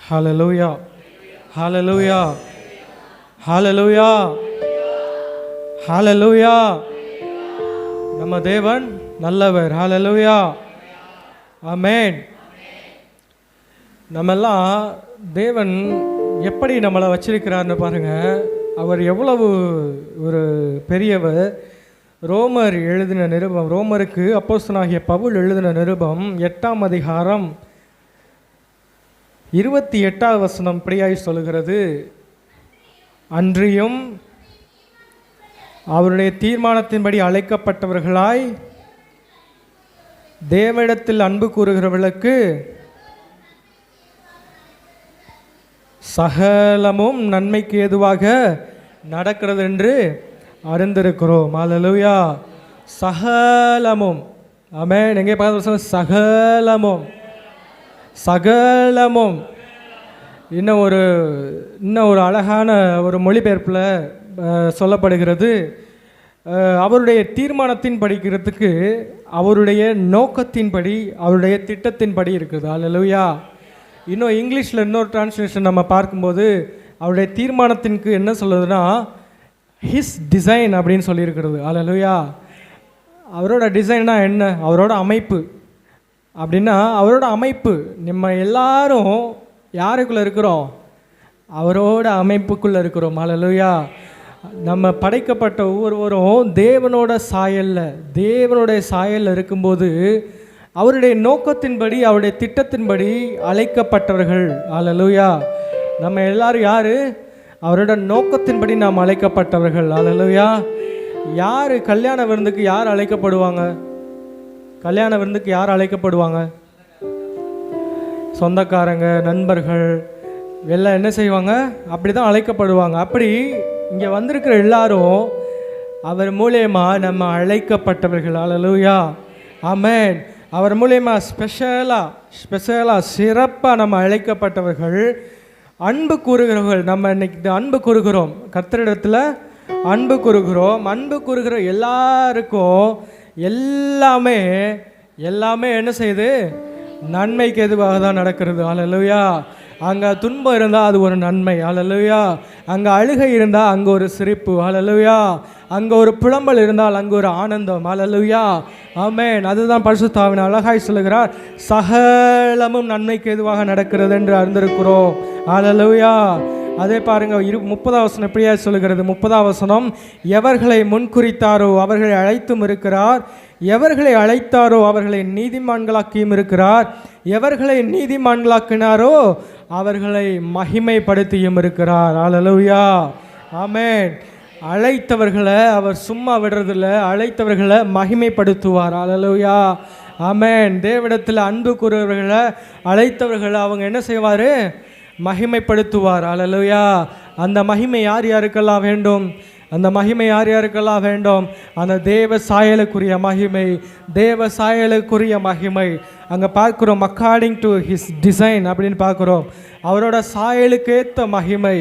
ஹல்லேலூயா, ஹல்லேலூயா, ஹல்லேலூயா, ஹல்லேலூயா. நம்ம தேவன் நல்லவர். ஹல்லேலூயா, ஆமென். நம்மெல்லாம் தேவன் எப்படி நம்மளை வச்சிருக்கிறார்னு பாருங்க. அவர் எவ்வளவு ஒரு பெரியவர். ரோமர் எழுதின நிருபம், ரோமருக்கு அப்போஸ்தலனாகிய பவுல் எழுதின நிருபம் 8ஆம் அதிகாரம் 28வது வசனம் இப்படியாய் சொல்லுகிறது, அன்றியும் அவருடைய தீர்மானத்தின்படி அழைக்கப்பட்டவர்களாய் தேவனிடத்தில் அன்பு கூறுகிறவர்களுக்கு சகலமும் நன்மைக்கு ஏதுவாக நடக்கிறது என்று அறிந்திருக்கிறோம். ஹல்லேலூயா, சகலமும். ஆமென். எங்கே பார்த்து சகலமும், சகலமும். இன்னும் ஒரு அழகான ஒரு மொழிபெயர்ப்பில் சொல்லப்படுகிறது, அவருடைய தீர்மானத்தின் படிக்கிறதுக்கு அவருடைய நோக்கத்தின்படி அவருடைய திட்டத்தின்படி இருக்குது. ஹல்லேலூயா. இன்னும் இங்கிலீஷில் இன்னொரு டிரான்ஸ்லேஷன் நம்ம பார்க்கும்போது அவருடைய தீர்மானத்திற்கு என்ன சொல்லுதுன்னா ஹிஸ் டிசைன் அப்படின்னு சொல்லியிருக்கிறது. ஹல்லேலூயா. அவரோட டிசைன்னா என்ன? அவரோட அமைப்பு. அப்படின்னா அவரோட அமைப்பு. நம்ம எல்லாரும் யாருக்குள்ளே இருக்கிறோம்? அவரோட அமைப்புக்குள்ளே இருக்கிறோம். ஹல்லேலூயா. நம்ம படைக்கப்பட்ட ஒவ்வொருவரும் தேவனுடைய சாயலில் இருக்கும்போது அவருடைய நோக்கத்தின்படி அவருடைய திட்டத்தின்படி அழைக்கப்பட்டவர்கள். ஹல்லேலூயா. நம்ம எல்லாரும் யார்? அவரோட நோக்கத்தின்படி நாம் அழைக்கப்பட்டவர்கள். ஹல்லேலூயா. யார் கல்யாண விருந்துக்கு யார் அழைக்கப்படுவாங்க? கல்யாண விருந்துக்கு யார் அழைக்கப்படுவாங்க? சொந்தக்காரங்க, நண்பர்கள் எல்லாம் என்ன செய்வாங்க? அப்படி தான் அழைக்கப்படுவாங்க. அப்படி இங்கே வந்திருக்கிற எல்லாரும் அவர் மூலயமா நம்ம அழைக்கப்பட்டவர்கள். ஹல்லேலூயா, ஆமென். அவர் மூலயமா ஸ்பெஷலாக சிறப்பாக நம்ம அழைக்கப்பட்டவர்கள், அன்பு கூறுகிறவர்கள். நம்ம இன்னைக்கு அன்பு கூறுகிறோம், கர்த்தரிடத்தில் அன்பு கூறுகிறோம். அன்பு கூறுகிற எல்லாருக்கும் எல்லாமே என்ன செய்யுது? நன்மைக்கு எதுவாக தான் நடக்கிறது. ஹல்லேலூயா. அங்கே துன்பம் இருந்தால் அது ஒரு நன்மை. ஹல்லேலூயா. அங்கே அழுகை இருந்தால் அங்கே ஒரு சிரிப்பு. ஹல்லேலூயா. அங்கே ஒரு புலம்பல் இருந்தால் அங்கே ஒரு ஆனந்தம். ஹல்லேலூயா, ஆமென். அதுதான் பரிசுத்த ஆவியானவர் அழகாய் சொல்லுகிறார், சகலமும் நன்மைக்கு எதுவாக நடக்கிறது என்று அறிந்திருக்கிறோம். ஹல்லேலூயா. அதே பாருங்க, 30ஆம் வசனம் எப்படியா சொல்லுகிறது? 30ஆம் வசனம், எவர்களை முன்குறித்தாரோ அவர்களை அழைத்தும் இருக்கிறார், எவர்களை அழைத்தாரோ அவர்களை நீதிமான்களாக்கியும் இருக்கிறார், எவர்களை நீதிமான்களாக்கினாரோ அவர்களை மகிமைப்படுத்தியும் இருக்கிறார். ஹல்லேலூயா, ஆமென். அழைத்தவர்களை அவர் சும்மா விடுறதில்ல, அழைத்தவர்களை மகிமைப்படுத்துவார். ஹல்லேலூயா, ஆமென். தேவனிடத்தில் அன்பு கூறுவர்களை அழைத்தவர்களை அவங்க என்ன செய்வார்? மகிமைப்படுத்துவார். ஹல்லேலூயா. அந்த மகிமை யார் யாருக்கெல்லாம் வேண்டும்? அந்த மகிமை யார் யாருக்கெல்லாம் வேண்டும்? அந்த தேவ சாயலுக்குரிய மகிமை, தேவ சாயலுக்குரிய மகிமை. அங்கே பார்க்குறோம், அக்கார்டிங் டு ஹிஸ் டிசைன் அப்படின்னு பார்க்குறோம். அவரோட சாயலுக்கேற்ற மகிமை,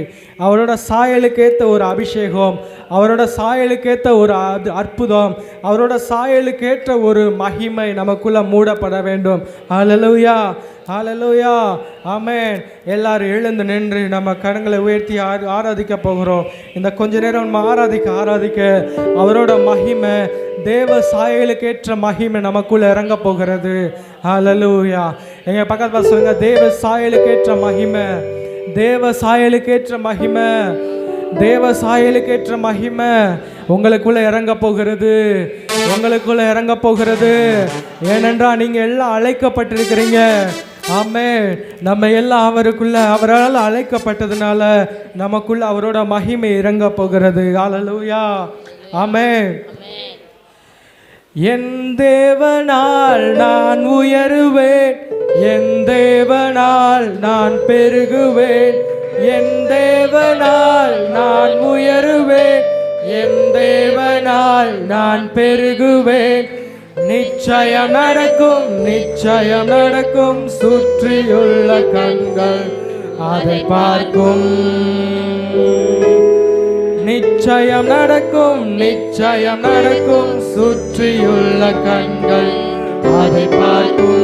அவரோட சாயலுக்கேற்ற ஒரு அபிஷேகம், அவரோட சாயலுக்கேற்ற ஒரு அற்புதம், அவரோட சாயலுக்கேற்ற ஒரு மகிமை நமக்குள்ளே மூடப்பட வேண்டும். ஹல்லேலூயா, ஹல்லேலூயா, ஆமென். எல்லாரும் எழுந்து நின்று நம்ம கரங்களை உயர்த்தி ஆராதிக்க போகிறோம். இந்த கொஞ்ச நேரம் நம்ம ஆராதிக்க அவரோட மகிமை, தேவ சாயலுக்கேற்ற மகிமை நமக்குள்ளே இறங்க போகிறது. ஹல்லேலூயா. எங்க பக்கத்தில் சொல்லுங்க, தேவ சாயலுக்கேற்ற மகிமை, தேவ சாயலுக்கேற்ற மகிமை, தேவ சாயலுக்கேற்ற மகிமை உங்களுக்குள்ள இறங்க போகிறது, உங்களுக்குள்ள இறங்க போகிறது. ஏனென்றால் நீங்க எல்லாம் அழைக்கப்பட்டிருக்கிறீங்க. ஆமென். நம்ம எல்லாம் அவருக்குள்ள, அவரால் அழைக்கப்பட்டதுனால நமக்குள்ள அவரோட மகிமை இறங்க போகிறது. ஹல்லேலூயா, ஆமென். என் தேவனால் நான் உயருவேன், என் தேவனால் நான் பெருகுவேன், என் தேவனால் நான் உயருவேன், என் தேவனால் நான் பெருகுவேன். நிச்சயம் நடக்கும், நிச்சயம் நடக்கும், சுற்றியுள்ள கண்கள் அதை பார்க்கும். நிச்சயம் நடக்கும், நிச்சயம் நடக்கும், சுற்றியுள்ள கண்கள் அதை பார்க்கும்.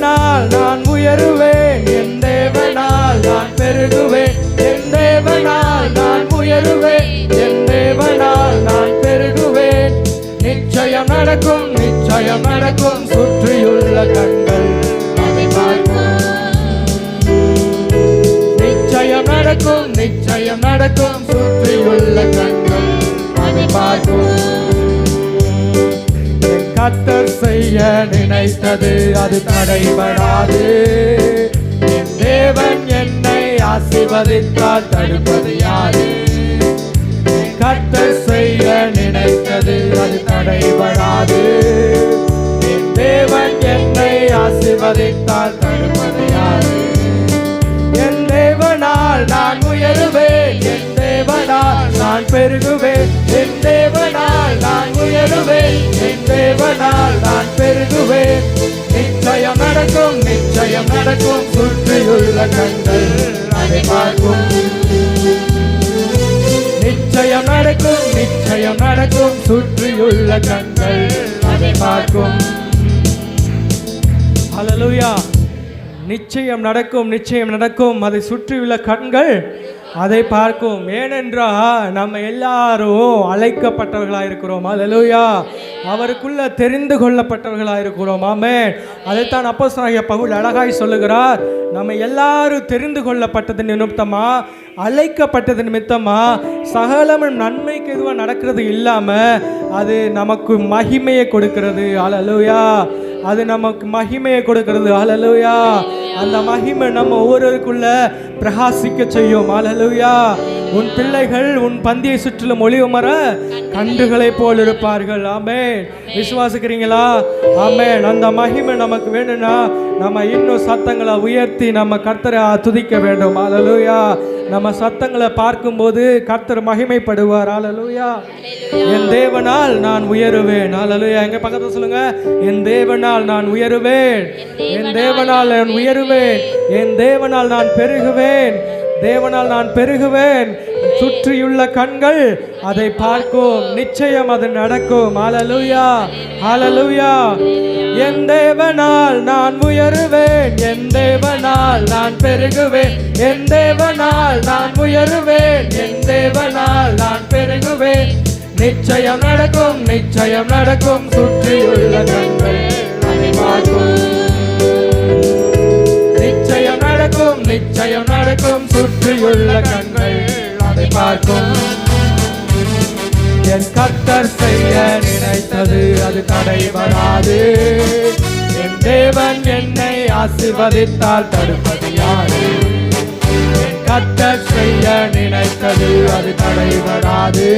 தேவனால் நான் உயருவேன், என் தேவனால் நான் பெருகுவேன், என் தேவனால் நான் உயருவேன், என் தேவனால் நான் பெருகுவேன். நிச்சயம் நடக்கும், நிச்சயம் நடக்கும், சுற்றியுள்ள கண்கள் அதை பார்க்கும். நிச்சயம் நடக்கும், நிச்சயம் நடக்கும், சுற்றியுள்ள கண்கள் அதை பார்க்கும். கர்த்தர் செய்ய நினைத்தது அது தடைபடாது. என் தேவன் என்னை ஆசீர்வதித்தால் தடுப்பது யாரு? கர்த்தர் செய்ய நினைத்தது அது தடைபடாது. என் தேவன் என்னை ஆசீர்வதித்தால் தடுப்பது யாரு? என் தேவனால் நான் உயருவேன், என் தேவனால் நான் பெருகுவேன், என் தேவனால் நான் உயருவேன், என் தேவனால் நான் பெருகுவேன். நிச்சயம் நடக்கும், நிச்சயம் நடக்கும், சுற்றியுள்ள கண்கள் அதை பார்க்கும். நிச்சயம் நடக்கும், நிச்சயம் நடக்கும், சுற்றியுள்ள கண்கள் அதை பார்க்கும். ஹல்லேலூயா. நிச்சயம் நடக்கும், நிச்சயம் நடக்கும், அதை சுற்றியுள்ள கண்கள் அதை பார்க்கும். ஏனென்றால் நம்ம எல்லாரும் அழைக்கப்பட்டவர்களாக இருக்கிறோம். ஹல்லேலூயா. அவருக்குள்ள தெரிந்து கொள்ளப்பட்டவர்களாக இருக்கிறோம். ஆமென். அதைத்தான் அப்போஸ்தலனாகிய பவுல் அழகாய் சொல்லுகிறார். நம்ம எல்லாரும் தெரிந்து கொள்ளப்பட்டது நிமித்தமா, அழைக்கப்பட்டது நிமித்தமா, சகலமும் நன்மைக்கு எதுவாக நடக்கிறது இல்லாமல் அது நமக்கு மகிமையை கொடுக்கிறது. ஹல்லேலூயா. அது நமக்கு மகிமையை கொடுக்கிறது. ஹல்லேலூயா. அந்த மகிமை நம்ம ஒவ்வொருவருக்குள்ள பிரகாசிக்க செய்யும். ஹல்லேலூயா. உன் பிள்ளைகள் உன் பந்தியை சுற்றிலும் ஒளிவு மர கன்றுகளை போல் இருப்பார்கள். ஆமென். விசுவாசிக்கிறீங்களா? ஆமென். அந்த மகிமை நமக்கு வேணும்னா நம்ம இன்னும் சத்தங்களை உயர்த்தி நம்ம கர்த்தரை துதிக்க வேண்டும். ஹல்லேலூயா. நம்ம சத்தங்களை பார்க்கும்போது கர்த்தர் மகிமைப்படுவார். ஹல்லேலூயா. என் தேவனால் நான் உயருவேன். ஹல்லேலூயா. எங்க பக்கத்துல சொல்லுங்க, என் தேவனால் நான் உயருவேன், என் தேவனால் நான் உயருவேன், என் தேவனால் நான் பெருகுவேன், தேவனால் நான் பெருகுவேன். சுற்றியுள்ள கண்கள் அதை பார்க்கும். நிச்சயம் அது நடக்கும். ஹல்லேலூயா. ஹல்லேலூயா. என் தேவனால் நான் உயருவேன், என் தேவனால் நான் பெருகுவேன், என் தேவனால் நான் உயருவேன், என் தேவனால் நான் பெருகுவேன். நிச்சயம் நடக்கும், நிச்சயம் நடக்கும், சுற்றியுள்ள கண்கள் அதை பார்க்கும். நிச்சயம் நடக்கும், நிச்சயம் நடக்கும், சுற்றியுள்ள கண்கள் அதை பார்க்கும். என் கர்த்தர் செய்ய நினைத்தது அது தடைபடாது. என் தேவன் என்னை ஆசீர்வதித்தால் தடுப்பது யாரு? என் கர்த்தர் செய்ய நினைத்தது அது தடைபடாது.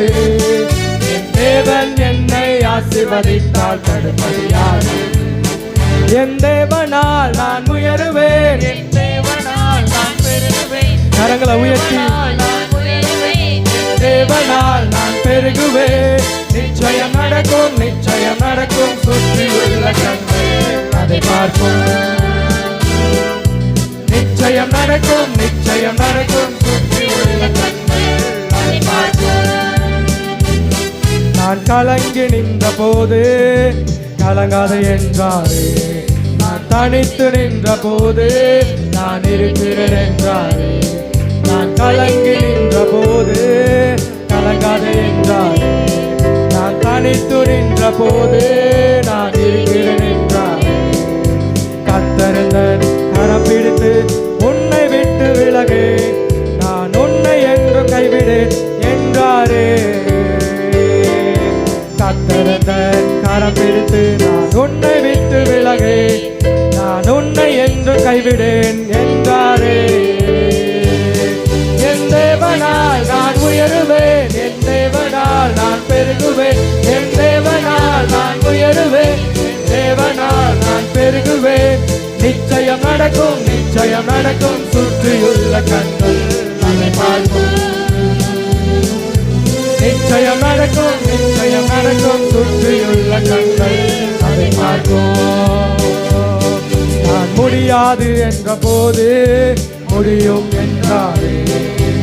என் தேவன் என்னை ஆசீர்வதித்தால் தடுப்பது யாரு? என் தேவனால் நான் உயருவேன், என் தேவனால் நான் பெருகுவேன். கரங்களை உயர்த்தி, தேவனால் நான் பெருகுவேன். நிச்சயம் நடக்கும், நிச்சயம் நடக்கும், சுற்றியுள்ள கண்கள் அதை பார்க்கும். நிச்சயம் நடக்கும், நிச்சயம் நடக்கும், சுற்றியுள்ள கண்கள் அதை பார்க்கும். நான் கலங்கி நின்ற போது கலங்காது என்றாரே, நான் தனித்து நின்ற போது நான் இருக்கிறேன் என்றாரே. நான் கலங்கி நின்ற போது கலங்காது என்றாரே, நான் தனித்து நின்ற போது நான் இருக்கிறேன் என்றாரே. கர்த்தர் கரம் பிடித்து உன்னை விட்டு விலகு, நான் உன்னை என்று கைவிடேன் என்றாரே. கர்த்தர் கரம் பிடித்து நான் உன்னை விட்டு விலகு, நான் உன்னை என்று கைவிடேன் என்றாரே. என் தேவனால் நான் உயருவேன், என் தேவனால் நான் பெருகுவேன், என் தேவனால் நான் உயருவேன், என் தேவனால் நான் பெருகுவேன். நிச்சயம் நடக்கும், நிச்சயம் நடக்கும், சுற்றியுள்ள கண்கள் அதை பார்க்கும். நிச்சயம் நடக்கும், நிச்சயம் நடக்கும், சுற்றியுள்ள கண்கள் அதை பார்க்கும். நான் முடியாது என்ற போது முடியும் என்றாரே,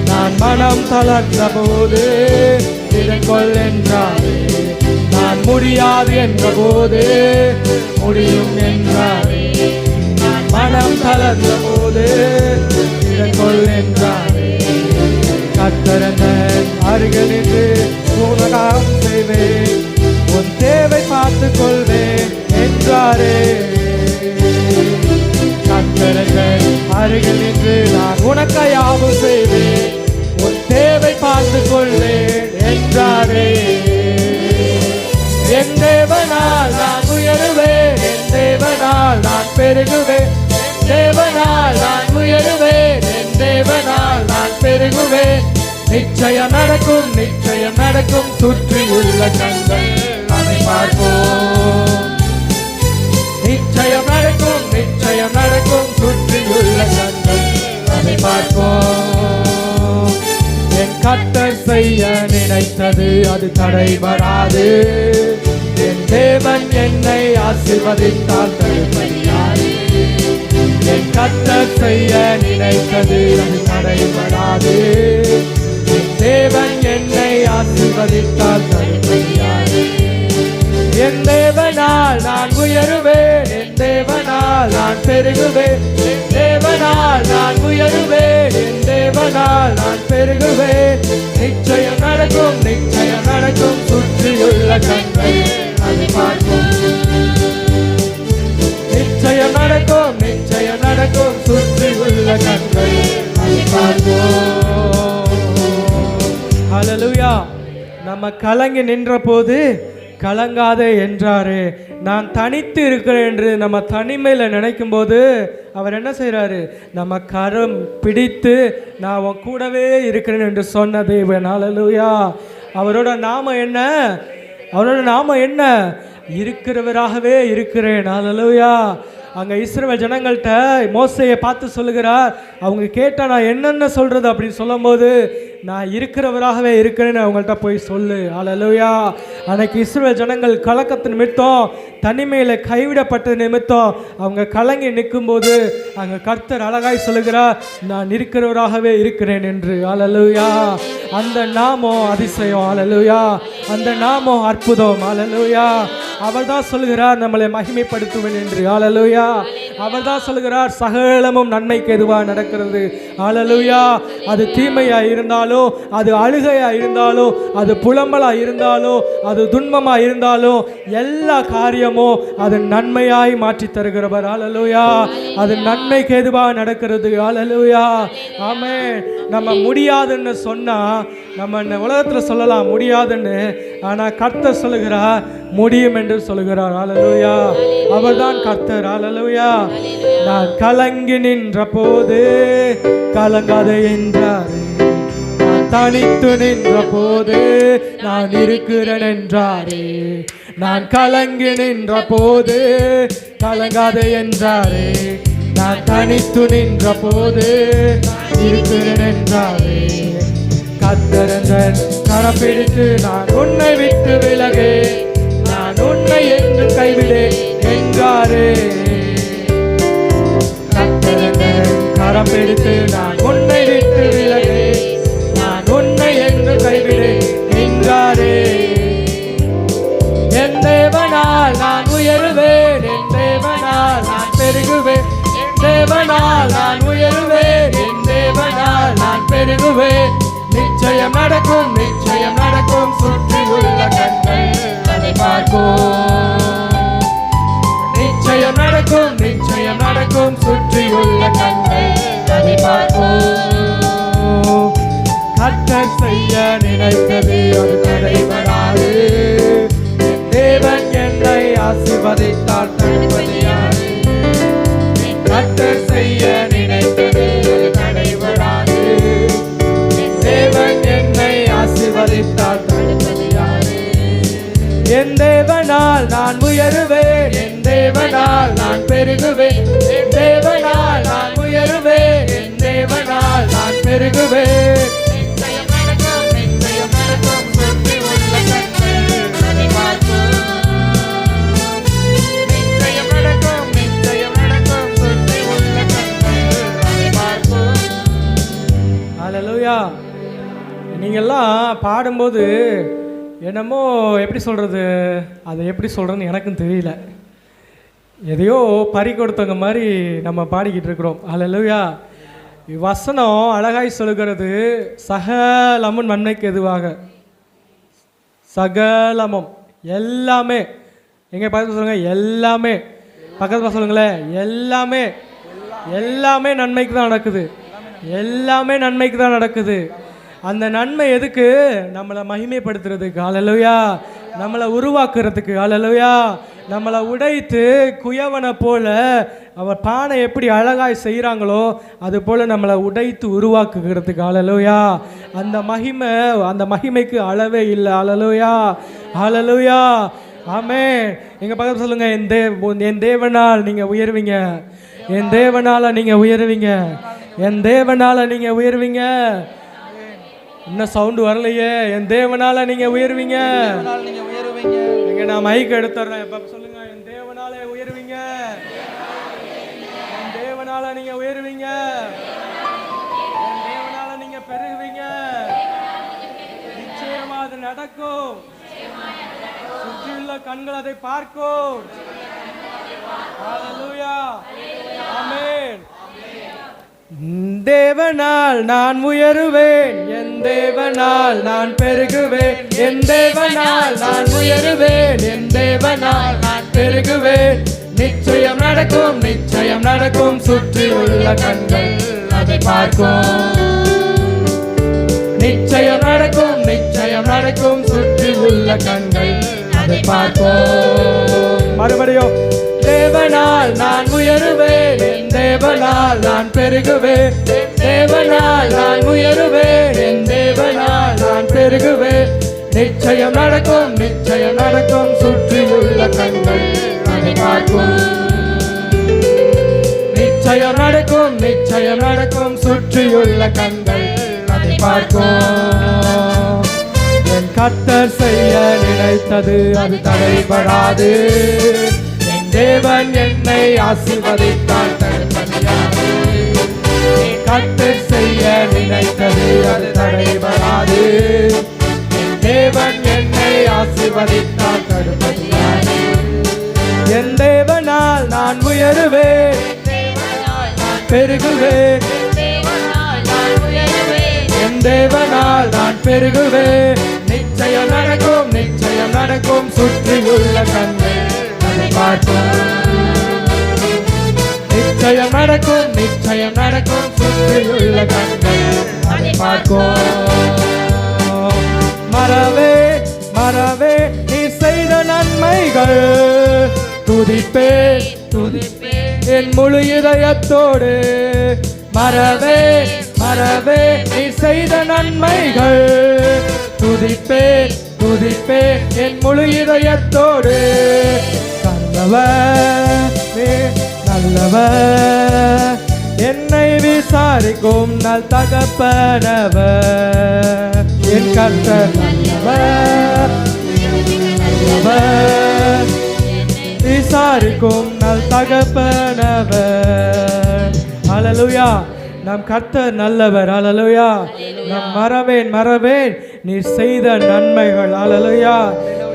நான் மனம் தளர்ந்த போது இதற்கொள் என்றாரே. நான் முடியாது என்ற போது முடியும் என்றாரே, நான் வந்த போது இடங்கொள் என்றாரே. கர்த்தரன் அருகில் நின்று உனக்காக செய்வேன், உன் தேவை பார்த்துக் கொள்வேன் என்றாரே. கர்த்தரன் அருகில் நின்று நான் உனக்காக யாவும் செய்வேன், உன் தேவை பார்த்துக் கொள்வேன் என்றாரே. என் தேவனால் நான் உயருவேன், என் தேவனால் நான் பெருகுவேன், என் தேவனால் நான் உயருவேன், என் தேவனால் நான் பெருகுவேன். நிச்சயம் நடக்கும், நிச்சயம் நடக்கும், சுற்றியுள்ள கண்கள் அதை பார்ப்போம். நிச்சயம் நடக்கும், நிச்சயம் நடக்கும், சுற்றியுள்ள கண்கள் அதை பார்ப்போம். என் கர்த்தர் செய்ய நினைத்தது அது தடைபடாது, என் தேவன் என்னை ஆசீர்வதித்தால் தடுப்பது யாரு? என் கர்த்தர் செய்ய நினைத்தது அது தடைபடாது, என் தேவன் என்னை ஆசீர்வதித்தால் தடுப்பது யாரு? என் தேவனால் நான் உயருவேன், என் தேவனால் நான் பெருகுவேன், என் தேவனால் நான் உயருவேன், என் தேவனால் நான் பெருகுவேன். நிச்சயம் நடக்கும், நிச்சயம் நடக்கும், சுற்றியுள்ள கண்கள் அதை பார்க்கும். நிச்சயம் நடக்கும், நிச்சயம் நடக்கும், சுற்றியுள்ள கண்கள் அதை பார்க்கும். ஹல்லேலூயா. நம்ம கலங்கி நின்ற போது கலங்காதே என்றாரு. நான் தனித்து இருக்கிறேன் என்று நம்ம தனிமையில் நினைக்கும் போது அவர் என்ன செய்கிறாரு? நம்ம கரம் பிடித்து நான் உன் கூடவே இருக்கிறேன் என்று சொன்ன தேவன். ஹல்லேலூயா. அவரோட நாம என்ன? அவரோட நாம என்ன? இருக்கிறவராகவே இருக்கிறேன். ஹல்லேலூயா. அங்கே இஸ்ரவேல் ஜனங்கள்கிட்ட மோசையை பார்த்து சொல்லுகிறார், அவங்க கேட்டால் நான் என்னென்ன சொல்கிறது அப்படின்னு சொல்லும்போது நான் இருக்கிறவராகவே இருக்கிறேன்னு அவங்கள்ட்ட போய் சொல்லு. ஹல்லேலூயா. அன்னைக்கு இஸ்ரவேல் ஜனங்கள் கலக்கத்தின் நிமித்தம், தனிமையில் கைவிடப்பட்ட நிமித்தம் அவங்க கலங்கி நிற்கும்போது அங்கே கர்த்தர் அழகாய் சொல்லுகிறார், நான் இருக்கிறவராகவே இருக்கிறேன் என்று. ஹல்லேலூயா. அந்த நாமம் அதிசயம். ஹல்லேலூயா. அந்த நாமம் அற்புதம். ஹல்லேலூயா. அவர் தான் சொல்லுகிறார் நம்மளை மகிமைப்படுத்துவேன் என்று. ஹல்லேலூயா. அவர் தான் சொல்லுகிறார் சகலமும் நன்மைக்கு எதுவாக நடக்கிறது. ஹல்லேலூயா. அது தீமையா இருந்தாலும், அது அழுகையா இருந்தாலும், அது புலம்பலா இருந்தாலும், அது துன்பமா இருந்தாலும், எல்லா காரியமும் அது நன்மையாய் மாற்றி தருகிறவர். ஹல்லேலூயா. அது நன்மைக்கு எதுவாக நடக்கிறது. ஹல்லேலூயா. ஆமென். நம்ம முடியாதுன்னு சொன்னா நம்ம இந்த உலகத்தில் சொல்லலாம் முடியாதுன்னு, ஆனால் கர்த்தர் சொல்லுகிறார் முடியும் என்று சொல்லுகிறார். ஹல்லேலூயா. அவர்தான் கர்த்தர். ஹல்லேலூயா. நான் கலங்கி நின்ற போது கலங்காதே என்றாரே, நான் தனித்து நின்ற போது நான் இருக்கிறேன் என்றாரே. நான் கலங்கி நின்ற போது கலங்காதே என்றாரே, நான் தனித்து நின்ற போது இருக்கிறேன் என்றாரே. கர்த்தரன் கரப்பிடித்து நான் உன்னை விட்டு விலகே, நான் உன்னை என்று கைவிடே என்றாரே. கர்த்தரன் கரப்பிடித்து நான் உன்னை விட்டு விலகே, நான் உன்னை என்று கைவிடே என்றாரே. என் தேவனால் நான் உயருவேன், என் தேவனால் நான் பெருகுவேன், என் தேவனால் நான் உயருவேன், என் தேவனால் நான் பெருகுவேன். நிச்சயம் நடக்கும், நிச்சயம் நடக்கும், சுற்றியுள்ள கண்கள் அதை பார்க்கும். நிச்சயம் நடக்கும், நிச்சயம் நடக்கும், சுற்றியுள்ள கண்கள் அதை பார்க்கும். கர்த்தர் செய்ய நினைத்தது அது தடைபடாது, என் தேவன் என்னை ஆசீர்வதித்தால் தடுப்பது யாரு? கர்த்தர் செய்ய நினைத்தது அது தடைபடாது, என் தேவன் என்னை ஆசீர்வதித்தால் தடுப்பது யாரு? என் தேவனால் நான் உயருவேன், என் தேவனால் நான் பெருகுவேன், என் தேவனால் நான் உயருவேன், என் தேவனால் நான் பெருகுவேன். நிச்சயம் நடக்கும், நிச்சயம் நடக்கும், சுற்றியுள்ள கண்கள் அதை பார்க்கும். நிச்சயம் நடக்கும், நிச்சயம் நடக்கும், சுற்றியுள்ள கண்கள் அதை பார்க்கும். ஹல்லேலூயா. நீங்கள்லாம் பாடும்போது என்னமோ எப்படி சொல்கிறது, அதை எப்படி சொல்கிறேன்னு எனக்கும் தெரியல. எதையோ பறி கொடுத்தவங்க மாதிரி நம்ம பாடிக்கிட்டு இருக்கிறோம். அல்லேலூயா. வசனம் அழகாய் சொல்கிறது, சகலமும் நன்மைக்கு எதுவாக. சகலமும் எல்லாமே. எங்கே பக்கத்தில் சொல்லுங்க, எல்லாமே. பக்கத்தில் சொல்லுங்களேன், எல்லாமே. எல்லாமே நன்மைக்கு தான் நடக்குது. எல்லாமே நன்மைக்கு தான் நடக்குது. அந்த நன்மை எதுக்கு? நம்மளை மகிமைப்படுத்துறதுக்கு. அல்லேலூயா. நம்மளை உருவாக்குறதுக்கு. அல்லேலூயா. நம்மளை உடைத்து குயவனை போல அவர் பானை எப்படி அழகாய் செய்கிறாங்களோ அது போல் நம்மளை உடைத்து உருவாக்குகிறதுக்கு. அல்லேலூயா. அந்த மகிமைக்கு அளவே இல்லை. அல்லேலூயா. அல்லேலூயா. ஆமென். எங்கள் பக்கத்தில் சொல்லுங்கள், என் தேவனால் நீங்கள் உயர்வீங்க. என் தேவனால் நீங்கள் உயர்வீங்க. என் தேவனால் நீங்கள் உயர்வீங்க. இன்னும் சவுண்டு வரலையே. என் தேவனால நீங்க உயர்வீங்க. எங்க நான் மைக் எடுத்துறேன். இப்ப சொல்லுங்க, என் தேவனால உயர்வீங்க. என் தேவனால நீங்க உயர்வீங்க. என் தேவனால நீங்க பெருகுவீங்க. நிச்சயமா அது நடக்கும். சுற்றியுள்ள கண்கள் அதை பார்க்கும். ஹல்லேலூயா. ஆமென். தேவனால் நான் உயருவேன். என் தேவனால் நான் பெருகுவேன். என் தேவனால் நான் உயருவேன். என் தேவனால் நான் பெருகுவேன். நிச்சயம் நடக்கும், நிச்சயம் நடக்கும். சுற்றியுள்ள கண்கள் அதை பார்க்கும். நிச்சயம் நடக்கும், நிச்சயம் நடக்கும். சுற்றியுள்ள கண்கள் அதை பார்க்கும். மறுபடியும், தேவனால் நான் உயருவேன். என் தேவனால் நான் பெருகுவேன். தேவனால் நான் உயருவேன். என் தேவனால் நான் பெருகுவேன். நிச்சயம் நடக்கும், நிச்சயம் நடக்கும். சுற்றியுள்ள கண்கள் அதை பார்க்கும். நிச்சயம் நடக்கும், நிச்சயம் நடக்கும். சுற்றியுள்ள கண்கள் அதை பார்க்கும். என் கர்த்தர் செய்ய நினைத்தது அது தடைபடாது. தேவன் என்னை ஆசீர்வதித்தால் தடுப்பதியாது. கர்த்தர் செய்ய நினைத்தது அது தடைபடாது. தேவன் என்னை ஆசீர்வதித்தால் தடுப்பதியாது. என் தேவனால் நான் உயருவேன். பெருகுவேன். என் தேவனால் நான் பெருகுவேன். நிச்சயம் நடக்கும், நிச்சயம் நடக்கும். சுற்றியுள்ள கண்கள் நிச்சயம் நடக்கும், நிச்சயம் நடக்கும். சுற்றியுள்ள கண்கள் அதை பார்க்கும். மறவே மறவே நீ செய்த நன்மைகள் துதிப்பேன், துதிப்பேன் என் முழு இதயத்தோடு. மறவே மறவே நீ செய்த நன்மைகள் துதிப்பேன், துதிப்பேன் என் முழு இதயத்தோடு. நல்லவர் என்னை விசாரிக்கும் நல் தகப்பனவர். என் கர்த்தர் நல்லவர், நல்லவர் விசாரிக்கும் நல் தகப்பனவர். அல்லேலூயா. நம் கர்த்தர் நல்லவர். அல்லேலூயா. நம் மறவேன் மறவேன் நீ செய்த நன்மைகள். அல்லேலூயா.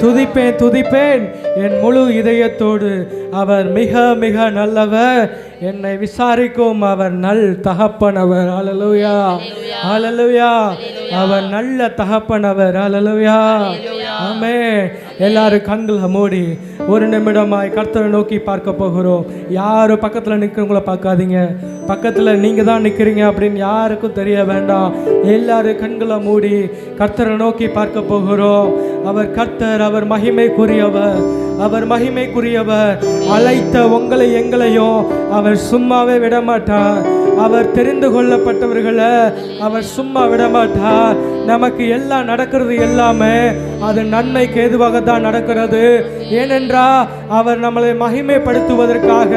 துதிப்பேன் துதிப்பேன் என் முழு இதயத்தோடு. அவர் மிக மிக நல்லவர். என்னை விசாரிக்கும் அவர் நல் தகப்பனவர். அல்லேலூயா. அல்லேலூயா. அவர் நல்ல தகப்பனவர். அல்லேலூயா. ஆமென். எல்லாரும் கண்களை மூடி ஒரு நிமிடமாய் கர்த்தரை நோக்கி பார்க்க போகிறோம். யாரும் பக்கத்தில் நிற்கிறவங்கள பார்க்காதீங்க. பக்கத்தில் நீங்கள் தான் நிற்கிறீங்க அப்படின்னு யாருக்கும் தெரிய வேண்டாம். எல்லாரும் கண்களை மூடி கர்த்தரை நோக்கி பார்க்க போகிறோம். அவர் கர்த்தர், அவர் மகிமைக்குரியவர், அவர் மகிமைக்குரியவர். அழைத்த உங்களை எங்களையும் அவர் சும்மாவே விடமாட்டார். அவர் தெரிந்து கொள்ளப்பட்டவர்களை அவர் சும்மா விடமாட்டார். நமக்கு எல்லாம் நடக்கிறது எல்லாமே அது நன்மைக்கு ஏதுவாக தான் நடக்கிறது. ஏனென்றால் அவர் நம்மளை மகிமைப்படுத்துவதற்காக,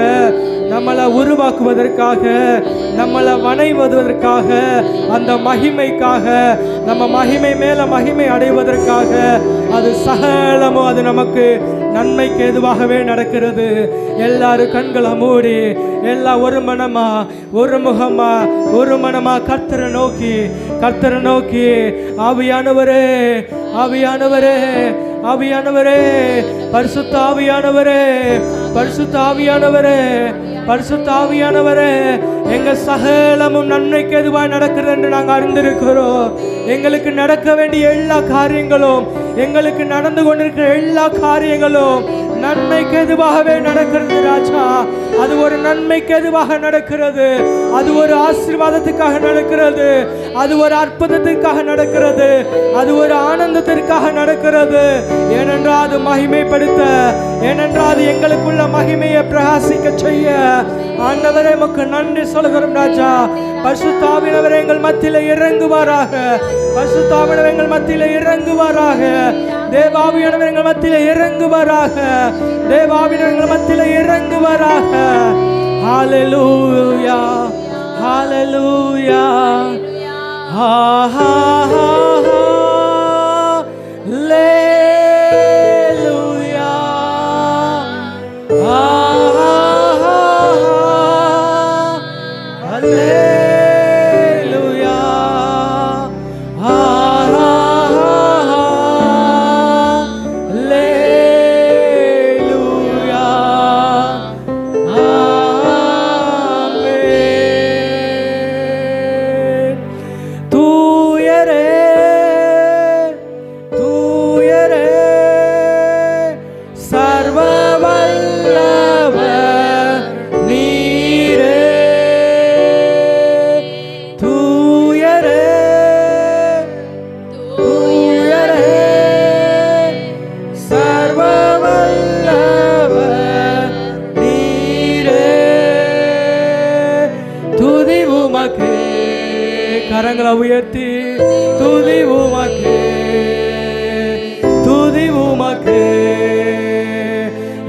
நம்மளை உருவாக்குவதற்காக, நம்மளை வணைவதற்காக, அந்த மகிமைக்காக, நம்ம மகிமை மேல மகிமை அடைவதற்காக அது சகலமும் அது நமக்கு நன்மைக்கு ஏதுவாகவே நடக்கிறது. எல்லாரும் கண்களை மூடி எல்லாம் ஒரு மனமா ஒரு முகமா ஒரு மனமா கர்த்தரை நோக்கி கர்த்தரை நோக்கி ஆவியானவரே ஆவியானவரே ஆவியானவரே பரிசுத்த ஆவியானவரே பரிசுத்த ஆவியானவரே, பரிசுத்த ஆவியானவரே, எங்க சகலமும் நன்மைக்கு எதுவாய் நடக்கிறது என்று நாங்கள் அறிந்திருக்கிறோம். எங்களுக்கு நடக்க வேண்டிய எல்லா காரியங்களும், எங்களுக்கு நடந்து கொண்டிருக்கிற எல்லா காரியங்களும் நன்மைக்கு எதுவாகவே நடக்கிறது ராஜா. அது ஒரு நன்மைக்கு எதுவாக நடக்கிறது, அது ஒரு ஆசீர்வாதத்துக்காக நடக்கிறது, அது ஒரு அற்புதத்திற்காக நடக்கிறது, அது ஒரு ஆனந்தத்திற்காக நடக்கிறது. ஏனென்றால் அது மகிமைப்படுத்த, ஏனென்றால் அது எங்களுக்குள்ள மகிமையை பிரகாசிக்க செய்ய ஆண்டவரே உமக்கு நன்றி சொல்கிறோம் ராஜா. பரிசுத்த ஆவியானவரே எங்கள் மத்தியிலே இறங்குவாராக, பரிசுத்த ஆவியானவரே எங்கள் மத்தியிலே இறங்குவாராக, தேவாவியானவர் எங்கள் மத்தியிலே இறங்குவாராக, தேவாவியானவர் எங்கள் மத்தியிலே இறங்குவாராக. ஹalleluya, ஹalleluya, ஹா ஹா ஹா ஹalleluya, ஹா ஹா ஹா ஹalleluya, ஹா ஹா ஹா ஹalleluya, ஆமென். தூயரே, தூயரே, சர்வ வல்லவர் நீரே. தூயரே, தூயரே, சர்வ வல்லவர் நீரே. துதி உமக்கே, கரங்களை உயர்த்தி துதி உமக்கே, துதி உமக்கே,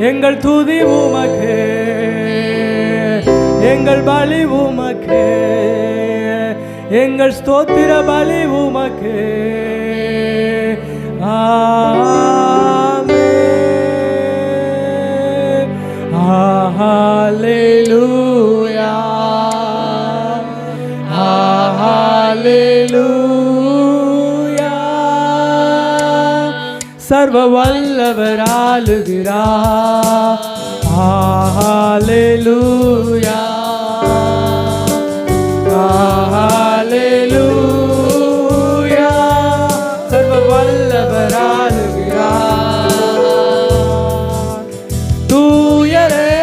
எங்கள் துதி உமக்கே, எங்கள் பலி உமக்கே, எங்கள் ஸ்தோத்திர பலி உமக்கே. ஆமென். ஹalleluya, ஹalleluya, சர்வ வல்லவர் ஆளுகிறார். ஹalleluya, ஹalleluya, சர்வ வல்லவர் ஆளுகிறார். தூயரே,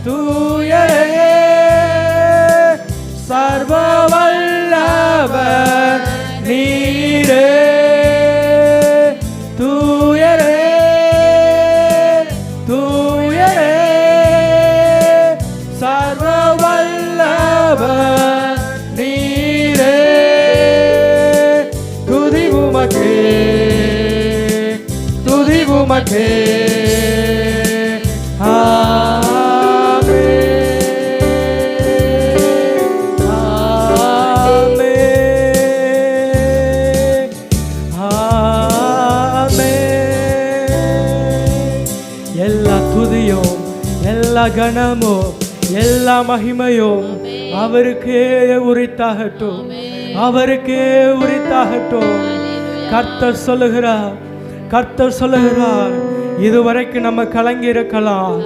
தூயரே, சர்வ வல்லவர் நீரே. தூயரே, தூயரே, சர்வ வல்லவர் நீரே. துதி உமக்கே, துதி உமக்கே. எல்லா துதியும், எல்லா கனமும், எல்லா மகிமையும் அவருக்கே உரித்தாகட்டும், அவருக்கே உரித்தாகட்டும். கர்த்தர் சொல்லுகிறார், கர்த்தர் சொல்லுகிறார், இதுவரைக்கும் நம்ம கலங்கி இருக்கலாம்,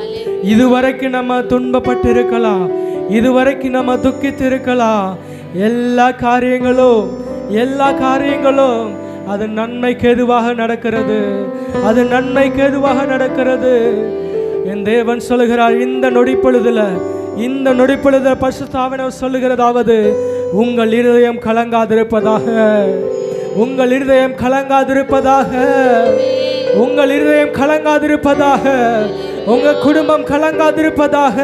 இதுவரைக்கும் நம்ம துன்பப்பட்டு இருக்கலாம், இதுவரைக்கும் நம்ம துக்கித்து இருக்கலாம். எல்லா காரியங்களும், எல்லா காரியங்களும் அது நன்மைக்கு எதுவாக நடக்கிறது, அது நன்மைக்கு எதுவாக நடக்கிறது. என் தேவன் சொல்லுகிறார், இந்த நொடிப்பொழுதுல, இந்த நொடிப்பொழுதுல பரிசுத்த ஆவியானவர் சொல்லுகிறதாவது, உங்கள் இருதயம் கலங்காதிருப்பதாக, உங்கள் இருதயம் கலங்காதிருப்பதாக, உங்கள் இருதயம் கலங்காதிருப்பதாக, உங்க குடும்பம் கலங்காதிருப்பதாக,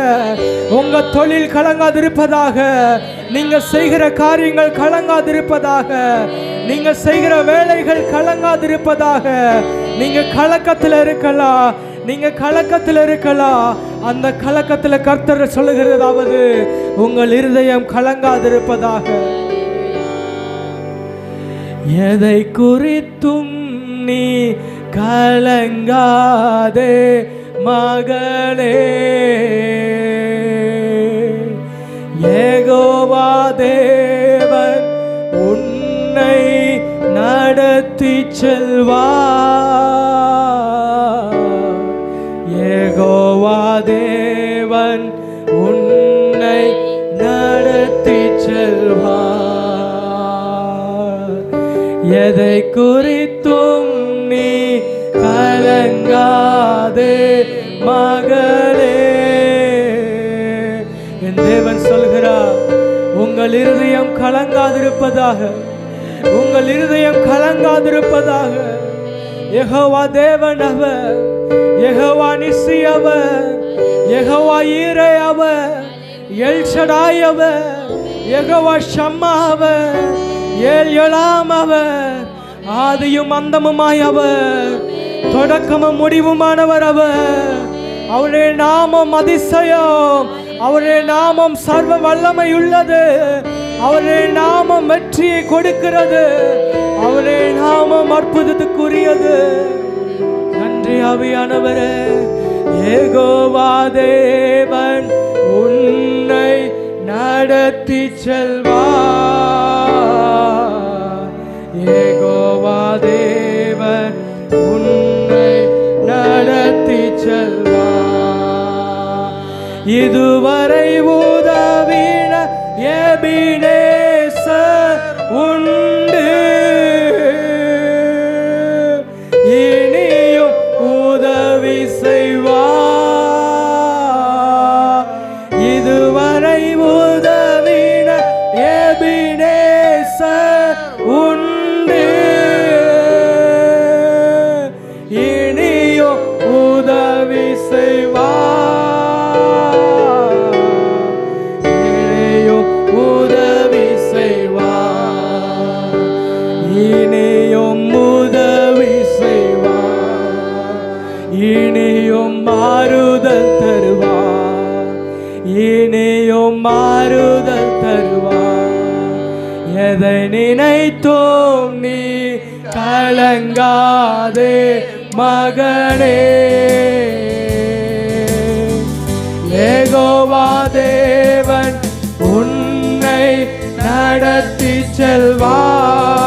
உங்க தொழில் கலங்காதிருப்பதாக, நீங்க செய்கிற காரியங்கள் கலங்காதிருப்பதாக, நீங்க செய்கிற வேலைகள் கலங்காதிருப்பதாக. நீங்க கலக்கத்தில் இருக்கலாம், நீங்க கலக்கத்தில் இருக்கலாம். அந்த கலக்கத்தில் கர்த்தர் சொல்லுகிறதாவது, உங்கள் இருதயம் கலங்காதிருப்பதாக. எதை குறித்தும் நீ கலங்காதே மகனே, யெகோவா தேவன் உன்னை நடத்தி செல்வார். செல்வார். எதை குறித்தும் நீ கலங்காதே மகளே. என் தேவன் சொல்கிறார், உங்கள் இருதயம் கலங்காதிருப்பதாக, உங்கள் இருதயம் கலங்காதிருப்பதாக. யெகோவா தேவன் அவர், யெகோவா நிசி அவர், யெகோவா ஈரே அவர், எல் ஷடாய் அவர், யெகோவா ஷம்மா அவர், ஏல் எலாம் அவர், ஆதியும் அந்தமுமாய் அவர், தொடக்கமும் முடிவுமானவர் அவர். அவருடைய நாமம் அதிசயம், அவருடைய நாமம் சர்வ வல்லமை உள்ளது, அவருடைய நாமம் வெற்றியை கொடுக்கிறது, அவருடைய நாமம் அற்புதத்துக்குரியது. நன்றி ஆவியானவரே. யெகோவா தேவன் உன்னை நடத்தி செல்வார். யெகோவா தேவன் உன்னை நடத்தி செல்வார். இதுவரை உதவின எபினேசர் உண்டு, இனியும் உதவி செய்வார். இதுவரை உதவின எபினேசர் உண்டு, இனியும் உதவி செய்வார், இனியும் உதவி செய்வார், இனியும் உதவி செய்வார், இனியும் மாறுதல் தருவார், இனியும் மாறுதல் தருவார். எதை நினைத்தோம் நீ கலங்காதே மகனே. யெகோவா தேவன் உன்னை நடத்தி செல்வார்.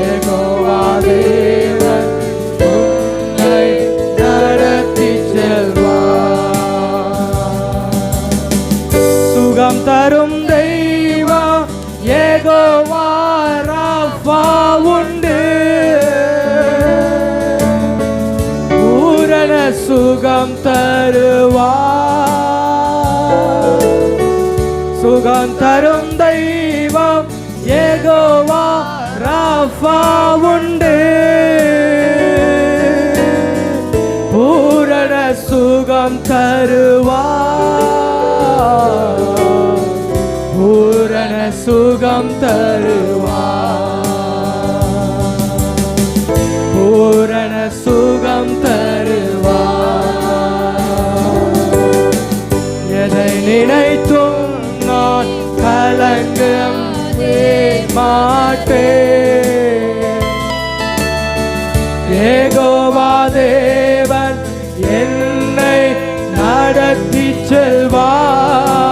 யெகோவா தேவன் உன்னை நடத்தி செல்வார். சுகம் தரும் தெய்வம் யெகோவா ராஃபா உண்டு, பூரண சுகம் தருவார். சுகம் தரும் தெய்வம் யெகோவா ராஃபா உண்டு, பூரண சுகம் தருவார், பூரண சுகம் தருவார், பூரண சுகம் தருவார். எதை நினைத்தும் நான் கலங்கவே மாட்டேன். யெகோவா தேவன் என்னை நடத்தி செல்வார்.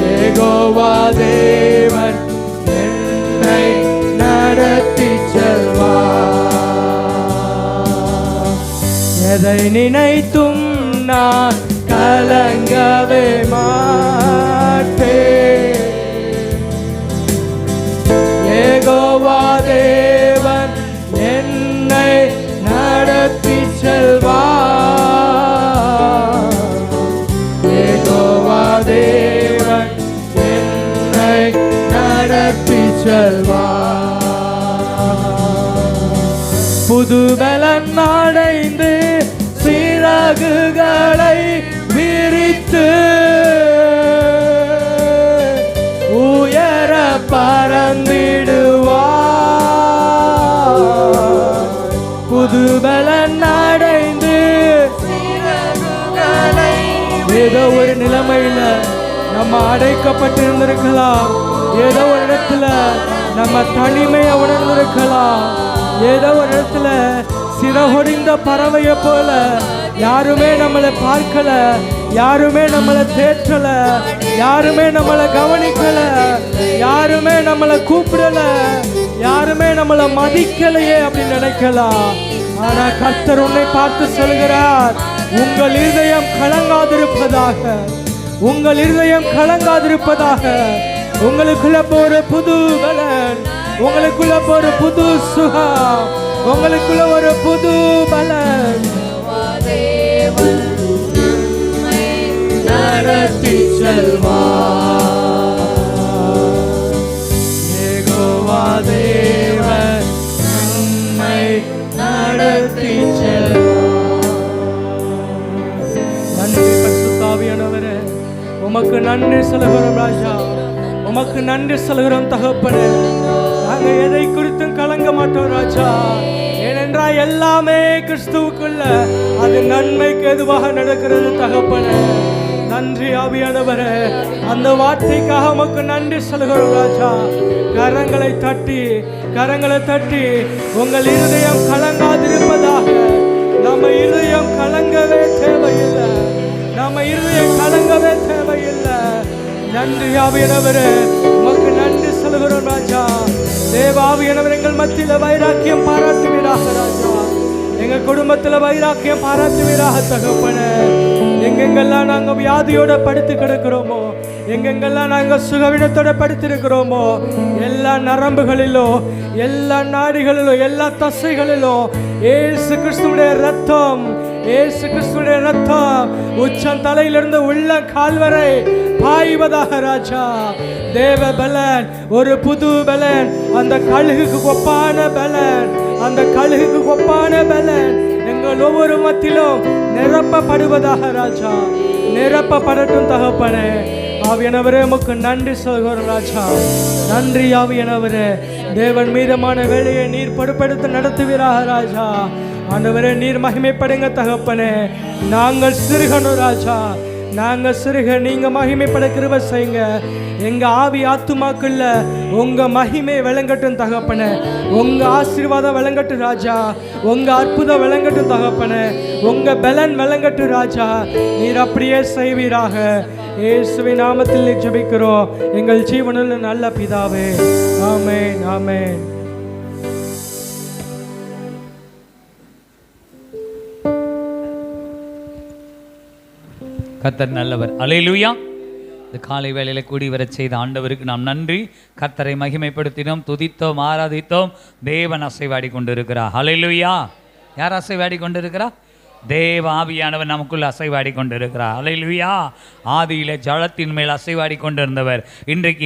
யெகோவா தேவன் என்னை நடத்தி செல்வார். எதை நினைத்தும் நான் கலங்கவே மாட்டேன். யெகோவா தேவன் என்னை நடத்தி செல்வார். யெகோவா தேவன் என்னை நடத்தி செல்வார். புது பலன் அடைந்து சிறகுகளை விரித்து உயர பறந்திடுவார். புது பலன் அடைந்து ஏதோ ஒரு நிலைமையில நம்ம அடைக்கப்பட்டிருந்திருக்கலாம், ஏதோ ஒரு இடத்துல நம்ம தனிமையை உணர்ந்திருக்கலாம், ஏதோ ஒரு இடத்துல சிறகொடிந்த பறவையை போல யாருமே நம்மளை பார்க்கல, யாருமே நம்மளை தேற்றல, யாருமே நம்மளை கவனிக்கல, யாருமே நம்மளை கூப்பிடல, யாருமே நம்மளை மதிக்கலையே அப்படின்னு நினைக்கலாம். ஆனா கர்த்தர் உன்னை பார்த்து சொல்கிறார், உங்கள் இருதயம் கலங்காதிருப்பதாக, உங்கள் இருதயம் கலங்காதிருப்பதாக. உங்களுக்குள்ள ஒரு புது பலன், உங்களுக்குள்ள ஒரு புது சுகம், உங்களுக்குள்ள ஒரு புது பலன். நடத்தி செல்வார் யெகோவா தேவன் நம்மை நடத்தி செல்வார். நன்றி பரிசுத்த ஆவியானவரே, உமக்கு நன்றி சொல்கிறோம் ராஜா, உமக்கு நன்றி சொல்கிறோம் தகப்பனே. நாங்க எதை குறித்தும் கலங்க மாட்டோம் ராஜா, ஏனென்றால் எல்லாமே கிறிஸ்துவுக்குள்ள அது நன்மைக்கு எதுவாக நடக்கிறது தகப்பனே. நன்றி ஆவியானவரே, அந்த வார்த்தைக்காக உமக்கு நன்றி சொல்கிறோம் ராஜா. கரங்களை தட்டி உங்கள் இருதயம் கலங்காதிருப்பதாக. நம்ம இருதயம் கலங்கவே தேவையில்லை, நம்ம இருதயம் கலங்கவே தேவையில்லை. நன்றி ஆவியானவரே, உமக்கு நன்றி சொல்கிறோம் ராஜா. தேவ ஆவியானவர் எங்கள் மத்தியில் வைராக்கியம் பாராட்டுவீராக ராஜா, எங்க குடும்பத்தில் வைராக்கியம் பாராட்டுவீராக தகப்பனே. எங்கெங்கெல்லாம் நாங்கள் வியாதியோட படுத்து கிடக்கிறோமோ, எங்கெங்கெல்லாம் நாங்கள் சுகவீனத்தோட படுத்திருக்கிறோமோ, எல்லா நரம்புகளிலோ, எல்லா நாடிகளிலோ, எல்லா தசைகளிலோ இயேசு கிறிஸ்துவுடைய ரத்தம், இயேசு கிறிஸ்துவுடைய ரத்தம் உச்சம் தலையிலிருந்து உள்ள கால் வரை பாய்வதாக ராஜா. தேவ பலன், ஒரு புது பலன், அந்த கழுகுக்கு ஒப்பான பலன், அந்த கழுகுக்கு ஒப்பான பலன் எங்கள் ஒவ்வொரு மத்தியிலும் நிரப்பப்படுவதாக ராஜா. நிரப்பப்படட்டும் தகப்பனே. ஆவியானவரே, உமக்கு நன்றி சொல்கிறோம் ராஜா. நன்றி ஆவியானவரே. தேவன் மீதமான வேலையை நீர் பொறுப்பெடுத்து நடத்துவீராக ராஜா. ஆண்டவரே, நீர் மகிமைப்படுங்க தகப்பனே. நாங்கள் சிறுகணும் ராஜா, நாங்க சிறுக, நீங்க மகிமைப்பட கிருபை செய்யுங்க. எங்க ஆவி ஆத்துமாக்குள்ள உங்க மகிமை விளங்கட்டும் தகப்பனே, உங்க ஆசீர்வாதம் விளங்கட்டும் ராஜா, உங்க அற்புதம் விளங்கட்டும் தகப்பனே, உங்க பலன் விளங்கட்டும் ராஜா. நீர் அப்படியே செய்வீராக. இயேசுவின் நாமத்தில் ஜெபிக்கிறோம் எங்கள் ஜீவனுள்ள நல்ல பிதாவே. ஆமென், ஆமென். கர்த்தர் நல்லவர். அல்லேலூயா. இந்த காலை வேளையில கூடி வரச் செய்த ஆண்டவருக்கு நாம் நன்றி. கர்த்தரை மகிமைப்படுத்தினோம், துதித்தோம், ஆராதித்தோம். தேவன் அசைவாடி கொண்டிருக்கிறார். அல்லேலூயா. யார் அசைவாடி கொண்டிருக்கிறா? தேவ ஆவியானவர் நமக்குள்ள அசைவாடி கொண்டிருக்கிறார். அல்லேலூயா. ஆதியிலே ஜலத்தின் மேல் அசைவாடி கொண்டிருந்தவர் இன்றைக்கு